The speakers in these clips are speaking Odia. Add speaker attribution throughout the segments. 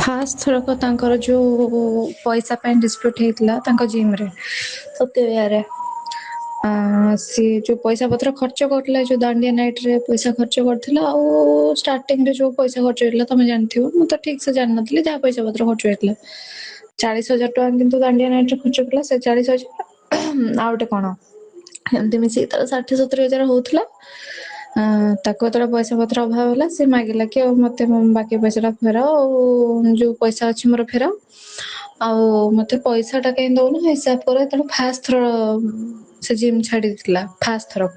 Speaker 1: ଫାଷ୍ଟ ଥରକ ତାଙ୍କର ଯୋଉ ପଇସା ପାଇଁ ଡିସ୍ପ୍ୟୁଟ୍ ହେଇଥିଲା ତାଙ୍କ ଜିମ୍ରେ ସତ୍ୟବିହାରରେ ସିଏ ଯୋଉ ପଇସା ପତ୍ର ଖର୍ଚ୍ଚ କରୁଥିଲା ଯୋଉ ଦାଣ୍ଡିଆ ନାଇଟରେ ପଇସା ଖର୍ଚ୍ଚ କରିଥିଲା ଆଉ ଷ୍ଟାର୍ଟିଂରେ ଯୋଉ ପଇସା ଖର୍ଚ୍ଚ ହେଇଥିଲା ତମେ ଜାଣିଥିବ ମୁଁ ତ ଠିକ ସେ ଜାଣିନଥିଲି ଯାହା ପଇସା ପତ୍ର ଖର୍ଚ୍ଚ ହେଇଥିଲା 40,000 ଟଙ୍କା କିନ୍ତୁ ଦାଣ୍ଡିଆ ନାଇଟରେ ଖର୍ଚ୍ଚ କଲା ସେ 40,000 ଆଉ ଗୋଟେ କଣ ଏମିତି ମିଶିକି ତାର 60-70 ହଜାର ହଉଥିଲା। ତାକୁ ଯେତେବେଳେ ପଇସା ପତ୍ର ଅଭାବ ହେଲା ସେ ମାଗିଲା କି ଆଉ ମତେ ବାକି ପଇସା ଟା ଫେରାଅ ଆଉ ଯୋଉ ପଇସା ଅଛି ମୋର ଫେରାଅ ଆଉ ମତେ ପଇସା ଟା କାହିଁ ଦଉନ ହିସାବ କର ଯେତେବେଳେ ଫାଷ୍ଟ ଥର ସେ ଜିମ୍ ଛାଡିଥିଲା ଫାଷ୍ଟ ଥରକ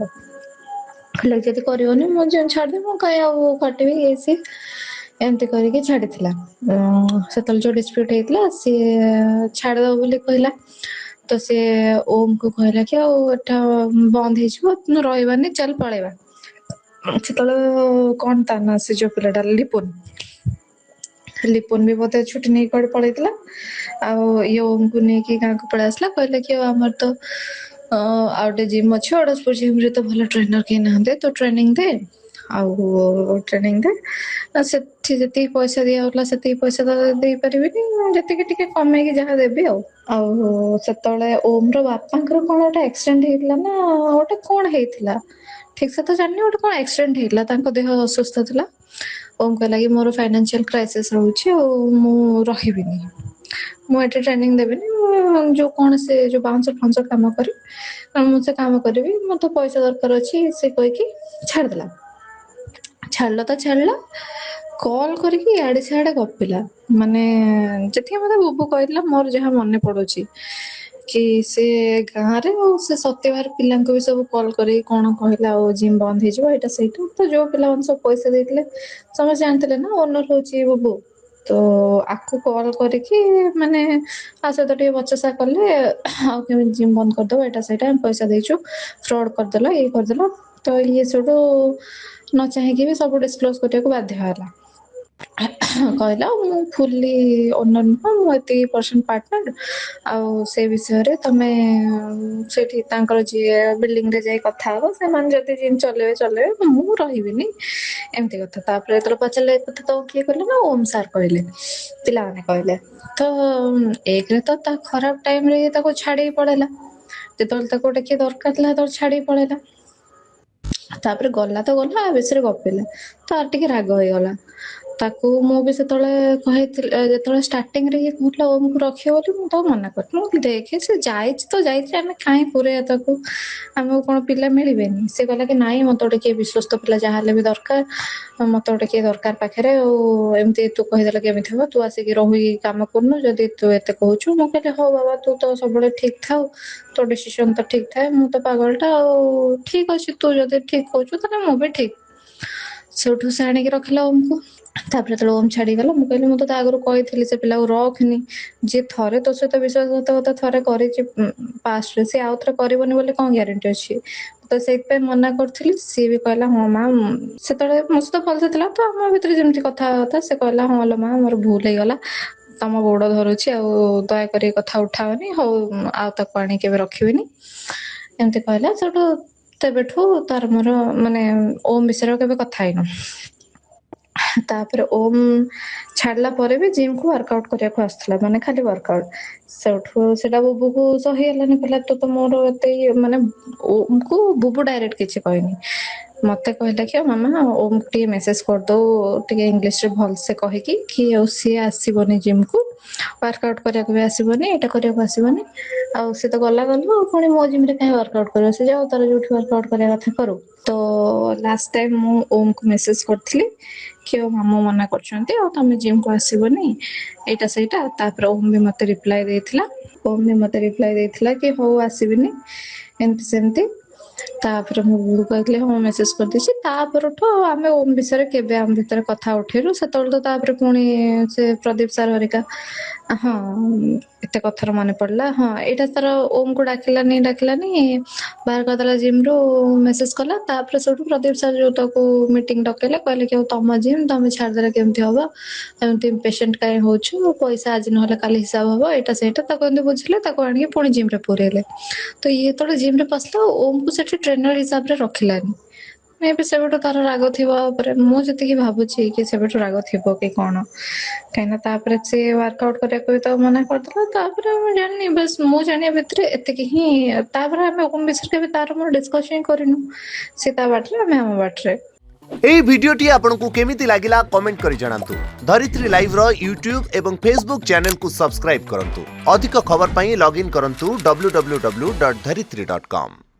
Speaker 1: କହିଲା ଯଦି କରିବନି ମୁଁ ଜିମ୍ ଛାଡିଦେବି ମୁଁ କାହିଁ ଆଉ କାଟିବି ଇଏ ସିଏ ଏମିତି କରିକି ଛାଡିଥିଲା। ସେତେବେଳେ ଯୋଉ ଡିସ୍ପ୍ୟୁଟ୍ ହେଇଥିଲା ସିଏ ଛାଡିଦବ ବୋଲି କହିଲା ତ ସିଏ ଓମ୍ କୁ କହିଲା କି ଆଉ ଏଟା ବନ୍ଦ ହେଇଯିବ ରହିବାନି ଚାଲ ପଳେଇବା ସେତେବେଳେ କଣ ତା ନା ସେ ଯୋଉ ପିଲାଟା ଲିପୁନ ବି ବୋଧେ ଛୁଟି ନେଇକି କୁଆଡେ ପଳେଇଥିଲା ଆଉ ଇଏ ଓମ୍ କୁ ନେଇକି ଗାଁକୁ ପଳେଇ ଆସିଲା କହିଲା କି ଆଉ ଆମର ତ ଆଉ ଗୋଟେ ଜିମ୍ ଅଛି ଅଡସପୁର ଜିମ୍ ରେ ତ ଭଲ ଟ୍ରେନର କେହି ନାହାନ୍ତି ତୁ ଟ୍ରେନିଂ ଦେ ଆଉ ଟ୍ରେନିଂ ଦେ ସେଠି ଯେତିକି ପଇସା ଦିଆ ହଉଥିଲା ସେତିକି ପଇସା ତ ଦେଇପାରିବିନି ଯେତିକି ଟିକେ କମେଇକି ଯାହା ଦେବି ଆଉ ସେତେବେଳେ ଓମ୍ ର ବାପାଙ୍କର କଣ ଗୋଟେ ଆକ୍ସିଡେଣ୍ଟ ହେଇଥିଲା ନା ଗୋଟେ କଣ ହେଇଥିଲା ଠିକ ସେ ତ ଜାଣିନି ଗୋଟେ କଣ ଆକ୍ସିଡେଣ୍ଟ ହେଇଥିଲା ତାଙ୍କ ଦେହ ଅସୁସ୍ଥ ଥିଲା ଓମ୍ କହିଲା କି ମୋର ଫାଇନାନ୍ସିଆଲ କ୍ରାଇସିସ୍ ରହୁଛି ଆଉ ମୁଁ ରହିବିନି ମୁଁ ଏଠି ଟ୍ରେନିଂ ଦେବିନି ଯୋଉ କଣ ସେ ଯୋଉ ବାଉନ୍ସର ଫାଉନ୍ସର କାମ କରେ ମୁଁ ସେ କାମ କରିବି ମତେ ପଇସା ଦରକାର ଅଛି ସେ କହିକି ଛାଡିଦେଲା ଛାଡିଲା କଲ କରିକି ଇଆଡେ ସିଆଡେ ଗପିଲା ମାନେ ଯେତିକି ମତେ ବୁବୁ କହିଥିଲା ମୋର ଯାହା ମନେ ପଡୁଛି କି ସେ ଗାଁରେ ଆଉ ସେ ସତ୍ୟଭାର ପିଲାଙ୍କୁ ବି ସବୁ କଲ୍ କରିକି କଣ କହିଲା ଆଉ ଜିମ୍ ବନ୍ଦ ହେଇଯିବ ଏଇଟା ସେଇଟା ତ ଯୋଉ ପିଲାମାନେ ସବୁ ପଇସା ଦେଇଥିଲେ ସମସ୍ତେ ଜାଣିଥିଲେ ନା ଓନର ହଉଛି ବୁବୁ ତ ଆକୁ କଲ୍ କରିକି ମାନେ ଆ ସହିତ ଟିକେ ବଚସା କଲେ ଆଉ କେମିତି ଜିମ୍ ବନ୍ଦ କରିଦବ ଏଇଟା ସେଇଟା ପଇସା ଦେଇଛୁ ଫ୍ରଡ କରିଦେଲ ଇଏ କରିଦେଲ ତ ଇଏ ସେଠୁ ନ ଚାହିଁକି ବି ସବୁ ଡିସକ୍ଲୋଜ କରିବାକୁ ବାଧ୍ୟ ହେଲା କହିଲା ମୁଁ ଫୁଲି ଓନର ନୁହଁ ମୁଁ ଏତିକି% ପାର୍ଟନର ଆଉ ସେ ବିଷୟରେ ତମେ ସେଠି ତାଙ୍କର ଯିଏ ବିଲ୍ଡିଂ ରେ ଯାଇ କଥା ହବ ସେମାନେ ଯଦି ଜିମ୍ ଚଲେଇବେ ମୁଁ ରହିବିନି ଏମିତି କଥା ତାପରେ ଯେତେବେଳେ ପଚାରିଲେ ଏ କଥା ତ କିଏ କହିଲେ ନା ଓମ୍ ସାର୍ କହିଲେ ପିଲାମାନେ କହିଲେ ତ ଏକରେ ତ ତା ଖରାପ ଟାଇମ ରେ ତାକୁ ଛାଡିକି ପଳେଇଲା ଯେତେବେଳେ ତାକୁ ଗୋଟେ କିଏ ଦରକାର ଥିଲା ସେତେବେଳେ ଛାଡିକି ପଳେଇଲା ତାପରେ ଗଲା ତ ଗଲା ଆ ବିଷୟରେ ଗପିଲା ତାର ଟିକେ ରାଗ ହେଇଗଲା ତାକୁ ମୁଁ ବି ସେତେବେଳେ କହିଥିଲି ଯେତେବେଳେ ଷ୍ଟାର୍ଟିଂ ରେ ଇଏ କହୁଥିଲା ଓମକୁ ରଖିବ ବୋଲି ମୁଁ ତାକୁ ମନା କରିଥିଲି ମୁଁ ଦେଖେ ସେ ଯାଇଛି ତ ଯାଇଛି ଆମେ କାହିଁ ପୁରେଇବା ତାକୁ ଆମକୁ କଣ ପିଲା ମିଳିବେନି ସେ କହିଲା କି ନାଇଁ ମତେ ଗୋଟେ କିଏ ବିଶ୍ୱସ୍ତ ପିଲା ଯାହା ହେଲେ ବି ଦରକାର ମତେ ଗୋଟେ କିଏ ଦରକାର ପାଖରେ ଆଉ ଏମିତି ତୁ କହିଦେଲେ କେମିତି ହବ ତୁ ଆସିକି ରହିକି କାମ କରୁନୁ ଯଦି ତୁ ଏତେ କହୁଛୁ ମୁଁ କହିଲି ହଉ ବାବା ତୁ ତ ସବୁବେଳେ ଠିକ ଥାଉ ତୋ ଡିସିସନ ତ ଠିକ ଥାଏ ମୁଁ ତ ପାଗଳଟା ଆଉ ଠିକ ଅଛି ତୁ ଯଦି ଠିକ କହୁଛୁ ତାହେଲେ ମୁଁ ବି ଠିକ ସେଉଠୁ ସେ ଆଣିକି ରଖିଲା ଓମକୁ ତାପରେ ଯେତେବେଳେ ଓମ୍ ଛାଡିଗଲା ମୁଁ କହିଲି ମୁଁ ତ ତା ଆଗରୁ କହିଥିଲି ସେ ପିଲାକୁ ରଖନି ଯିଏ ଥରେ ତୋ ସହିତ ବିଶ୍ୱାସଘାତକତା ଥରେ କରିଛି ପାଷ୍ଟରେ ସିଏ ଆଉ ଥରେ କରିବନି ବୋଲି କଣ ଗ୍ୟାରେଣ୍ଟି ଅଛି ତ ସେଇଥିପାଇଁ ମନା କରୁଥିଲି ସିଏ ବି କହିଲା ହଁ ମା ସେତେବେଳେ ମୋ ସହିତ ଭଲସେ ଥିଲା ତ ଆମ ଭିତରେ ଯେମିତି କଥା କଥା ସେ କହିଲା ହଁ ଲୋ ମା ମୋର ଭୁଲ ହେଇଗଲା ତମ ଗୋଡ ଧରୁଛି ଆଉ ଦୟାକରି କଥା ଉଠାଅନି ହଉ ଆଉ ତାକୁ ଆଣି କେବେ ରଖିବିନି ଏମିତି କହିଲା ସେଠୁ ତେବେଠୁ ତାର ମୋର ମାନେ ଓମ୍ ବିଷୟରେ କେବେ କଥା ହେଇନୁ ତାପରେ ଓମ୍ ଛାଡିଲା ପରେ ବି ଜିମ୍ କୁ ୱାର୍କ ଆଉଟ କରିବାକୁ ଆସୁଥିଲା ମାନେ ଖାଲି ୱାର୍କ ଆଉଟ ସେଠୁ ସେଟା ବୁବୁକୁ ସହି ହେଲାନି କହିଲା ତୁ ତ ମୋର ଏତେ ମାନେ ଓମ୍ କୁ ବୁବୁ ଡାଇରେକ୍ଟ କିଛି କହିନି ମତେ କହିଲା କି ମାମା ଓମ୍ କୁ ଟିକେ ମେସେଜ କରିଦଉ ଟିକେ ଇଂଲିଶରେ ଭଲସେ କହିକି କି ଆଉ ସିଏ ଆସିବନି ଜିମ୍ କୁ ୱାର୍କ ଆଉଟ କରିବାକୁ ବି ଆସିବନି ଏଇଟା କରିବାକୁ ଆସିବନି ଆଉ ସେ ତ ଗଲା ଆଉ ପୁଣି ମୋ ଜିମ୍ ରେ କାହିଁ ୱାର୍କ ଆଉଟ କରିବ ସେ ଯାଉ ତାର ଯୋଉଠି ୱାର୍କ ଆଉଟ କରିବା କଥା କରୁ ତ ଲାଷ୍ଟ ଟାଇମ ମୁଁ ଓମ୍ କୁ ମେସେଜ କରିଥିଲି କି ଆଉ ମାମୁଁ ମନା କରୁଛନ୍ତି ଆଉ ତମେ ଜିମ୍ କୁ ଆସିବନି ଏଇଟା ସେଇଟା ତାପରେ ଓମ୍ ବି ମତେ ରିପ୍ଲାଏ ଦେଇଥିଲା କି ହଉ ଆସିବିନି ଏମତି ସେମିତି ତାପରେ ମୁଁ କହିଥିଲି ହଁ ମେସେଜ କରିଦେଇଛି ତାପରଠୁ ଆମେ ଓମ୍ ବିଷୟରେ କେବେ ଆମ ଭିତରେ କଥା ଉଠେଇଲୁ ସେତେବେଳେ ତ ତାପରେ ପୁଣି ସେ ପ୍ରଦୀପ ସାର୍ ହରିକା ହଁ ଏତେ କଥାର ମନେ ପଡିଲା ହଁ ଏଇଟା ତାର ଓମ୍ କୁ ଡାକିଲାନି ବାହାର କରିଦେଲା ଜିମ୍ ରୁ ମେସେଜ କଲା ତାପରେ ସେଠୁ ପ୍ରଦୀପ ସାର୍ ଯୋଉ ତାକୁ ମିଟିଂ ଡକେଇଲେ କହିଲେ କି ଆଉ ତମ ଜିମ୍ ତମେ ଛାଡିଦେଲେ କେମିତି ହବ ଏମିତି ପେସେଣ୍ଟ କାଇଁ ହଉଛୁ ପଇସା ଆଜି ନହେଲେ କାଲି ହିସାବ ହବ ଏଇଟା ସେଇଟା ତାକୁ ଏମିତି ବୁଝିଲେ ତାକୁ ଆଣିକି ପୁଣି ଜିମ୍ ରେ ପୁରେଇଲେ ତ ଇଏ ଯେତେବେଳେ ଜିମ୍ ରେ ପଶିଲା ଓମ୍ କୁ ସେଠି ଟ୍ରେନର ହିସାବରେ ରଖିଲାନି मे भी सेबଠୁ ତାର ରାଗ ଥିବ ଉପରେ ମୁଁ ଯେତିକି ଭାବୁଛି କି ସେବେଠୁ ରାଗ ଥିବ କି କଣ କାହିଁକିନା ତାପରେ ସେ ୱାର୍କଆଉଟ କରିବାକୁ ବି ତ ମନା କରିଦେଲା ତାପରେ ମୁଁ ଜାଣିନି ବାସ୍ ମୁଁ ଜାଣିବା ଭିତରେ ଏତିକି ହିଁ ତାପରେ ଆମେ ଓମ ବିଷୟରେ କେବେ ତାର ମୋର ଡିସ୍କସ ହିଁ କରିନୁ ସେ ତା ବାଟରେ ଆମେ ଆମ ବାଟରେ
Speaker 2: এই ভিডিওটি आपंक केमिति लागिला कमेंट करि जणांतु धरित्री लाइव रो यूट्यूब एवं फेसबुक चैनल को सब्सक्राइब करंतु अधिक खबर पई लॉगिन करंतु www.dharitri.com।